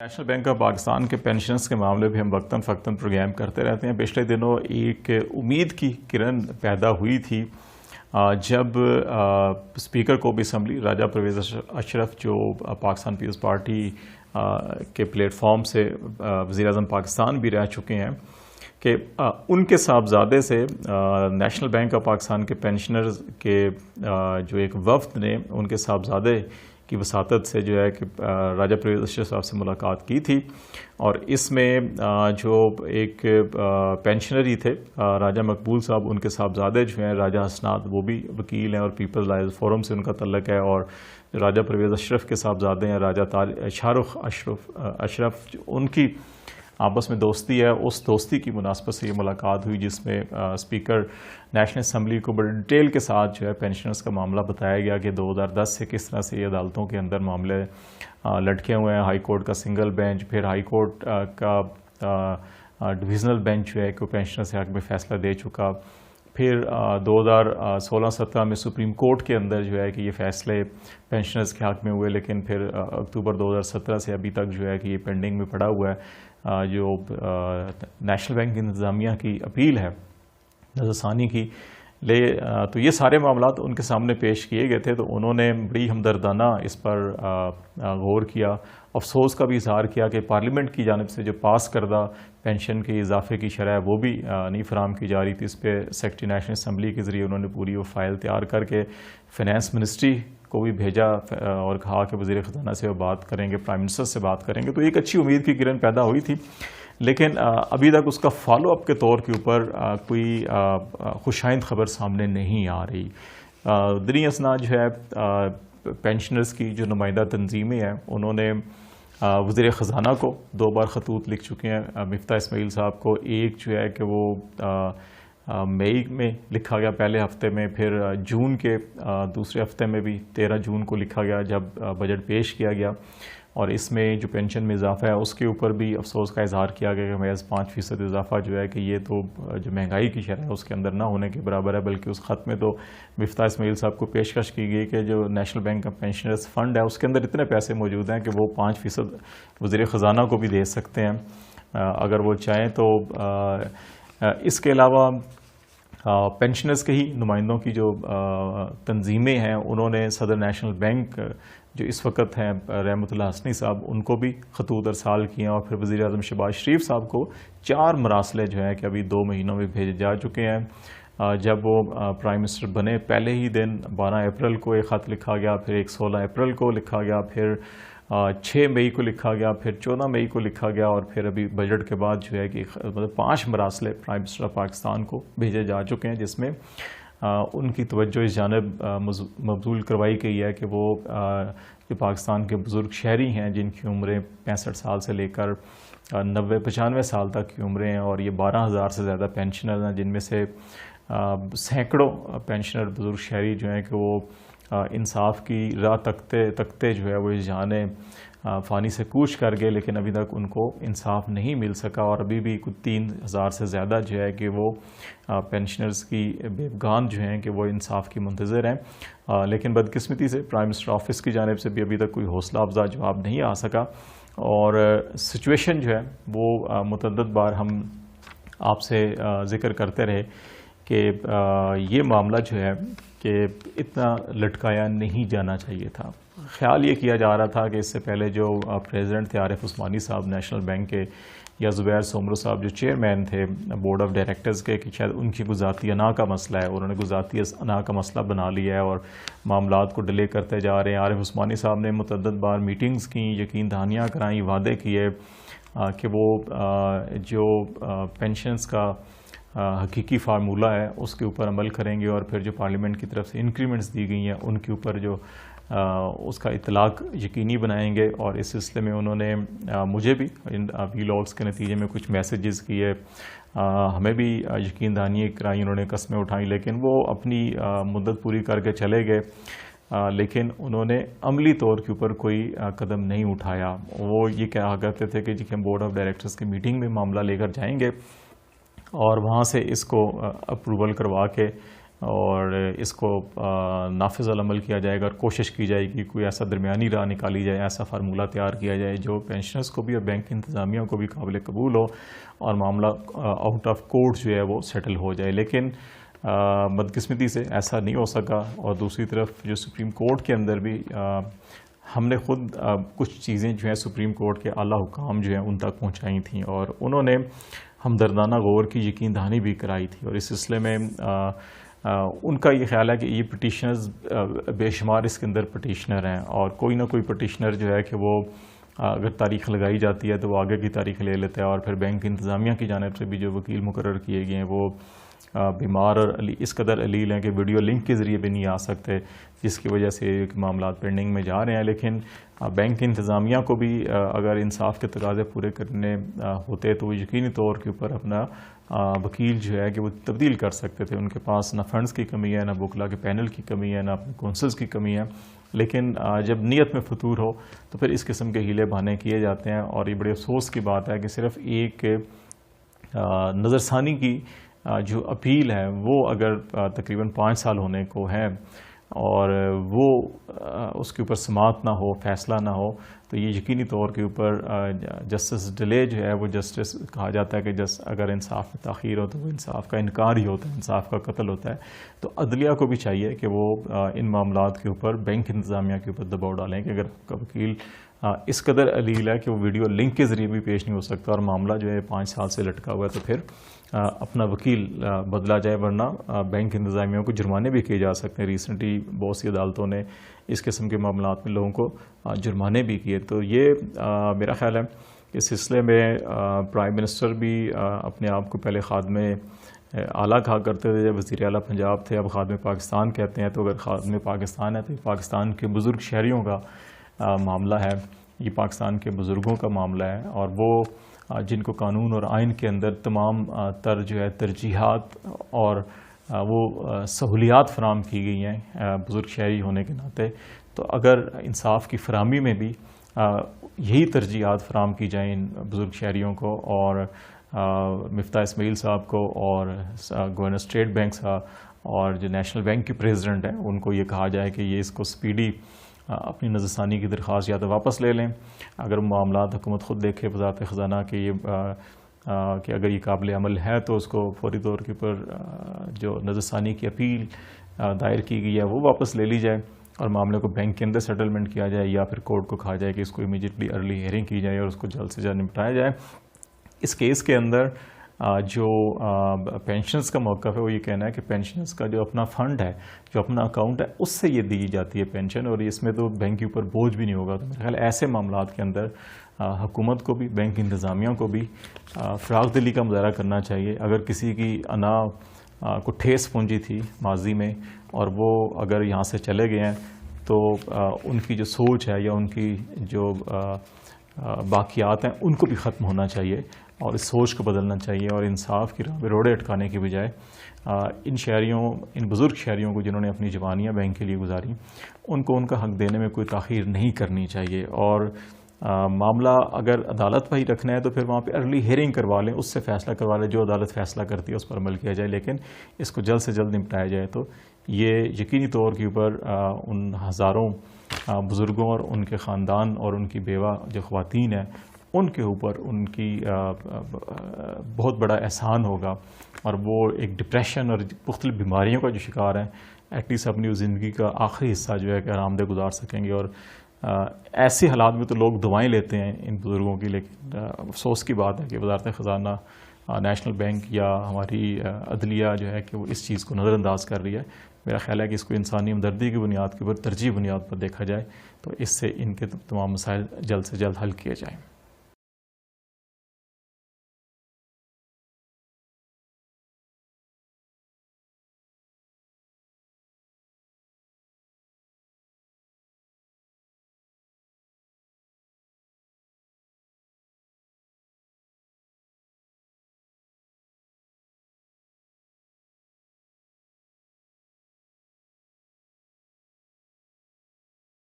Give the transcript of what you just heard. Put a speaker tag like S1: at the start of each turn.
S1: National bank of Pakistan کے pensions کے معاملے بھی ہم وقتاً فوقتاً پروگرام کرتے رہتے ہیں۔ پچھلے دنوں ایک امید کی کرن پیدا ہوئی تھی جب اسپیکر کو بھی اسمبلی راجہ پرویز اشرف جو پاکستان پیپلز پارٹی کے پلیٹ فارم سے وزیر اعظم پاکستان بھی رہ چکے ہیں کہ ان کے صاحبزادے سے نیشنل بینک آف پاکستان کے پینشنرز کے جو ایک وفد نے ان کے صاحبزادے کی وساطت سے جو ہے کہ راجہ پرویز اشرف صاحب سے ملاقات کی تھی، اور اس میں جو ایک پینشنری تھے راجہ مقبول صاحب، ان کے صاحبزادے جو ہیں راجہ حسنات، وہ بھی وکیل ہیں اور پیپلز لائز فورم سے ان کا تعلق ہے، اور راجہ پرویز اشرف کے صاحبزادے ہیں راجہ شاہ اشرف، ان کی آپس میں دوستی ہے۔ اس دوستی کی مناسبت سے یہ ملاقات ہوئی جس میں اسپیکر نیشنل اسمبلی کو بڑے ڈیٹیل کے ساتھ جو ہے پینشنرز کا معاملہ بتایا گیا کہ 2010 سے کس طرح سے یہ عدالتوں کے اندر معاملے لٹکے ہوئے ہیں۔ ہائی کورٹ کا سنگل بینچ، پھر ہائی کورٹ کا ڈویژنل بینچ جو ہے کہ پینشنرز کے حق میں فیصلہ دے چکا، پھر 2016-17 میں سپریم کورٹ کے اندر جو ہے کہ یہ فیصلے پینشنرز کے حق میں ہوئے، لیکن پھر اکتوبر 2017 سے ابھی تک جو ہے کہ یہ پینڈنگ میں پڑا ہوا ہے۔ جو نیشنل بینک کی انتظامیہ کی اپیل ہے نظر ثانی کی تو یہ سارے معاملات ان کے سامنے پیش کیے گئے تھے، تو انہوں نے بڑی ہمدردانہ اس پر غور کیا، افسوس کا بھی اظہار کیا کہ پارلیمنٹ کی جانب سے جو پاس کردہ پینشن کے اضافے کی شرح ہے وہ بھی نہیں فراہم کی جا رہی تھی۔ اس پہ سیکرٹری نیشنل اسمبلی کے ذریعے انہوں نے پوری وہ فائل تیار کر کے فینانس منسٹری کو بھی بھیجا اور کہا کہ وزیر خزانہ سے وہ بات کریں گے، پرائم منسٹر سے بات کریں گے، تو ایک اچھی امید کی کرن پیدا ہوئی تھی، لیکن ابھی تک اس کا فالو اپ کے طور کے اوپر کوئی خوشائند خبر سامنے نہیں آ رہی۔ دینی اسنا جو ہے پینشنرز کی جو نمائندہ تنظیمیں ہیں انہوں نے وزیر خزانہ کو 2 بار خطوط لکھ چکے ہیں، مفتاح اسماعیل صاحب کو ایک جو ہے کہ وہ مئی میں لکھا گیا پہلے ہفتے میں، پھر جون کے دوسرے ہفتے میں بھی 13 جون کو لکھا گیا جب بجٹ پیش کیا گیا، اور اس میں جو پینشن میں اضافہ ہے اس کے اوپر بھی افسوس کا اظہار کیا گیا کہ محض 5% اضافہ جو ہے کہ یہ تو جو مہنگائی کی شرح ہے اس کے اندر نہ ہونے کے برابر ہے، بلکہ اس خط میں تو مفتاح اسماعیل صاحب کو پیشکش کی گئی کہ جو نیشنل بینک کا پینشنرز فنڈ ہے اس کے اندر اتنے پیسے موجود ہیں کہ وہ 5% وزیر خزانہ کو بھی دے سکتے ہیں اگر وہ چاہیں تو۔ اس کے علاوہ پینشنرز کے ہی نمائندوں کی جو تنظیمیں ہیں انہوں نے صدر نیشنل بینک جو اس وقت ہیں رحمت اللہ حسنی صاحب ان کو بھی خطوط ارسال کیے، اور پھر وزیر اعظم شہباز شریف صاحب کو 4 مراسلے جو ہیں کہ ابھی 2 مہینوں میں بھیجے جا چکے ہیں۔ جب وہ پرائم منسٹر بنے پہلے ہی دن 12 اپریل کو ایک خط لکھا گیا، پھر ایک 16 اپریل کو لکھا گیا، پھر 6 مئی کو لکھا گیا، پھر 14 مئی کو لکھا گیا، اور پھر ابھی بجٹ کے بعد جو ہے کہ 5 مراسلے پرائم منسٹر آف پاکستان کو بھیجے جا چکے ہیں، جس میں ان کی توجہ اس جانب مبذول کروائی گئی ہے کہ وہ جو پاکستان کے بزرگ شہری ہیں جن کی عمریں 65 سال سے لے کر 90-95 سال تک کی عمریں ہیں، اور یہ 12,000 سے زیادہ پینشنر ہیں، جن میں سے سینکڑوں پینشنر بزرگ شہری جو ہیں کہ وہ انصاف کی راہ تکتے جو ہے وہ اس جہان فانی سے کوچ کر گئے، لیکن ابھی تک ان کو انصاف نہیں مل سکا، اور ابھی بھی کچھ 3,000 سے زیادہ جو ہے کہ وہ پینشنرز کی بیوگان جو ہیں کہ وہ انصاف کی منتظر ہیں، لیکن بدقسمتی سے پرائم منسٹر آفس کی جانب سے بھی ابھی تک کوئی حوصلہ افزا جواب نہیں آ سکا، اور سچویشن جو ہے وہ متعدد بار ہم آپ سے ذکر کرتے رہے کہ یہ معاملہ جو ہے کہ اتنا لٹکایا نہیں جانا چاہیے تھا۔ خیال یہ کیا جا رہا تھا کہ اس سے پہلے جو پریزیڈنٹ تھے عارف عثمانی صاحب نیشنل بینک کے، یا زبیر سومرو صاحب جو چیئرمین تھے بورڈ آف ڈائریکٹرز کے، کہ شاید ان کی ذاتی انا کا مسئلہ ہے، انہوں نے ذاتی انا کا مسئلہ بنا لیا ہے اور معاملات کو ڈیلے کرتے جا رہے ہیں۔ عارف عثمانی صاحب نے متعدد بار میٹنگز کی، یقین دہانیاں کرائیں، وعدے کیے کہ وہ جو پینشنز کا حقیقی فارمولہ ہے اس کے اوپر عمل کریں گے، اور پھر جو پارلیمنٹ کی طرف سے انکریمنٹس دی گئی ہیں ان کے اوپر جو اس کا اطلاق یقینی بنائیں گے، اور اس سلسلے میں انہوں نے مجھے بھی وی لاگس کے نتیجے میں کچھ میسیجز کیے، ہمیں بھی یقین دہانی کرائی، انہوں نے قسمیں اٹھائیں، لیکن وہ اپنی مدت پوری کر کے چلے گئے، لیکن انہوں نے عملی طور کے اوپر کوئی قدم نہیں اٹھایا۔ وہ یہ کہا کرتے تھے کہ ہم بورڈ آف ڈائریکٹرز کی میٹنگ میں معاملہ لے کر جائیں گے اور وہاں سے اس کو اپروول کروا کے اور اس کو نافذ العمل کیا جائے گا اور کوشش کی جائے گی کوئی ایسا درمیانی راہ نکالی جائے, ایسا فارمولہ تیار کیا جائے جو پینشنرز کو بھی اور بینک انتظامیہ کو بھی قابل قبول ہو اور معاملہ آؤٹ آف کورٹ جو ہے وہ سیٹل ہو جائے. لیکن بدقسمتی سے ایسا نہیں ہو سکا. اور دوسری طرف جو سپریم کورٹ کے اندر بھی ہم نے خود کچھ چیزیں جو ہیں سپریم کورٹ کے اعلیٰ حکام جو ہیں ان تک پہنچائی تھیں اور انہوں نے ہمدردانہ غور کی یقین دہانی بھی کرائی تھی. اور اس سلسلے میں ان کا یہ خیال ہے کہ یہ پٹیشنرز بے شمار اس کے اندر پٹیشنر ہیں اور کوئی نہ کوئی پٹیشنر جو ہے کہ وہ اگر تاریخ لگائی جاتی ہے تو وہ آگے کی تاریخ لے لیتا ہے. اور پھر بینک انتظامیہ کی جانب سے بھی جو وکیل مقرر کیے گئے ہیں وہ بیمار اور اس قدر علیل ہیں کہ ویڈیو لنک کے ذریعے بھی نہیں آ سکتے, جس کی وجہ سے معاملات پینڈنگ میں جا رہے ہیں. لیکن بینک انتظامیہ کو بھی اگر انصاف کے تقاضے پورے کرنے ہوتے تو وہ یقینی طور کے اوپر اپنا وکیل جو ہے کہ وہ تبدیل کر سکتے تھے. ان کے پاس نہ فنڈز کی کمی ہے, نہ وکلا کے پینل کی کمی ہے, نہ اپنے کونسلز کی کمی ہے. لیکن جب نیت میں فتور ہو تو پھر اس قسم کے ہیلے بہانے کیے جاتے ہیں. اور یہ بڑے افسوس کی بات ہے کہ صرف ایک نظر ثانی کی جو اپیل ہے وہ اگر تقریباً 5 سال ہونے کو ہے اور وہ اس کے اوپر سماعت نہ ہو, فیصلہ نہ ہو, تو یہ یقینی طور کے اوپر جسٹس ڈیلے جو ہے وہ جسٹس کہا جاتا ہے کہ اگر انصاف میں تاخیر ہو تو وہ انصاف کا انکار ہی ہوتا ہے, انصاف کا قتل ہوتا ہے. تو عدلیہ کو بھی چاہیے کہ وہ ان معاملات کے اوپر بینک انتظامیہ کے اوپر دباؤ ڈالیں کہ اگر آپ کا وکیل اس قدر علیل ہے کہ وہ ویڈیو لنک کے ذریعے بھی پیش نہیں ہو سکتا اور معاملہ جو ہے 5 سال سے لٹکا ہوا ہے تو پھر اپنا وکیل بدلا جائے, ورنہ بینک انتظامیہ کو جرمانے بھی کیے جا سکتے ہیں. ریسنٹلی بہت سی عدالتوں نے اس قسم کے معاملات میں لوگوں کو جرمانے بھی کیے. تو یہ میرا خیال ہے کہ اس سلسلے میں پرائم منسٹر بھی اپنے آپ کو پہلے خادم اعلیٰ کہا کرتے تھے, وزیر اعلیٰ پنجاب تھے, اب خادم پاکستان کہتے ہیں. تو اگر خادم پاکستان ہے تو یہ پاکستان کے بزرگ شہریوں کا معاملہ ہے, یہ پاکستان کے بزرگوں کا معاملہ ہے. اور وہ جن کو قانون اور آئین کے اندر تمام تر جو ہے ترجیحات اور وہ سہولیات فراہم کی گئی ہیں بزرگ شہری ہونے کے ناطے, تو اگر انصاف کی فراہمی میں بھی یہی ترجیحات فراہم کی جائیں ان بزرگ شہریوں کو اور مفتاح اسماعیل صاحب کو اور گورنر اسٹیٹ بینک صاحب اور جو نیشنل بینک کے پریزیڈنٹ ہیں ان کو یہ کہا جائے کہ یہ اس کو سپیڈی اپنی نظر ثانی کی درخواست یا تو واپس لے لیں. اگر معاملات حکومت خود دیکھے وزارت خزانہ کہ یہ کہ اگر یہ قابل عمل ہے تو اس کو فوری طور کے اوپر جو نظر ثانی کی اپیل دائر کی گئی ہے وہ واپس لے لی جائے اور معاملے کو بینک کے اندر سیٹلمنٹ کیا جائے, یا پھر کورٹ کو کہا جائے کہ اس کو امیجیٹلی ارلی ہیئرنگ کی جائے اور اس کو جلد سے جلد نپٹایا جائے. اس کیس کے اندر جو پینشنز کا موقف ہے وہ یہ کہنا ہے کہ پینشنز کا جو اپنا فنڈ ہے, جو اپنا اکاؤنٹ ہے, اس سے یہ دی جاتی ہے پینشن اور اس میں تو بینک کے اوپر بوجھ بھی نہیں ہوگا. تو میرے خیال ایسے معاملات کے اندر حکومت کو بھی بینک انتظامیہ کو بھی فراغ دلی کا مظاہرہ کرنا چاہیے. اگر کسی کی انا کو ٹھیس پہنچی تھی ماضی میں اور وہ اگر یہاں سے چلے گئے ہیں تو ان کی جو سوچ ہے یا ان کی جو باقیات ہیں ان کو بھی ختم ہونا چاہیے اور اس سوچ کو بدلنا چاہیے اور انصاف کی راہ پہ روڑے اٹکانے کی بجائے ان شہریوں, ان بزرگ شہریوں کو جنہوں نے اپنی جوانیاں بینک کے لیے گزاری, ان کو ان کا حق دینے میں کوئی تاخیر نہیں کرنی چاہیے. اور معاملہ اگر عدالت پہ ہی رکھنا ہے تو پھر وہاں پہ ارلی ہیئرنگ کروا لیں, اس سے فیصلہ کروا لیں, جو عدالت فیصلہ کرتی ہے اس پر عمل کیا جائے. لیکن اس کو جلد سے جلد نپٹایا جائے تو یہ یقینی طور کے اوپر ان ہزاروں بزرگوں اور ان کے خاندان اور ان کی بیوہ جو خواتین ہیں ان کے اوپر ان کی بہت بڑا احسان ہوگا اور وہ ایک ڈپریشن اور مختلف بیماریوں کا جو شکار ہیں ایٹ لیسٹ اپنی زندگی کا آخری حصہ جو ہے کہ آرام دہ گزار سکیں گے. اور ایسے حالات میں تو لوگ دعائیں لیتے ہیں ان بزرگوں کی, لیکن افسوس کی بات ہے کہ وزارت خزانہ, نیشنل بینک یا ہماری عدلیہ جو ہے کہ وہ اس چیز کو نظر انداز کر رہی ہے. میرا خیال ہے کہ اس کو انسانی ہمدردی کی بنیاد کے اوپر ترجیحی بنیاد پر دیکھا جائے تو اس سے ان کے تمام مسائل جلد سے جلد حل کیے جائیں.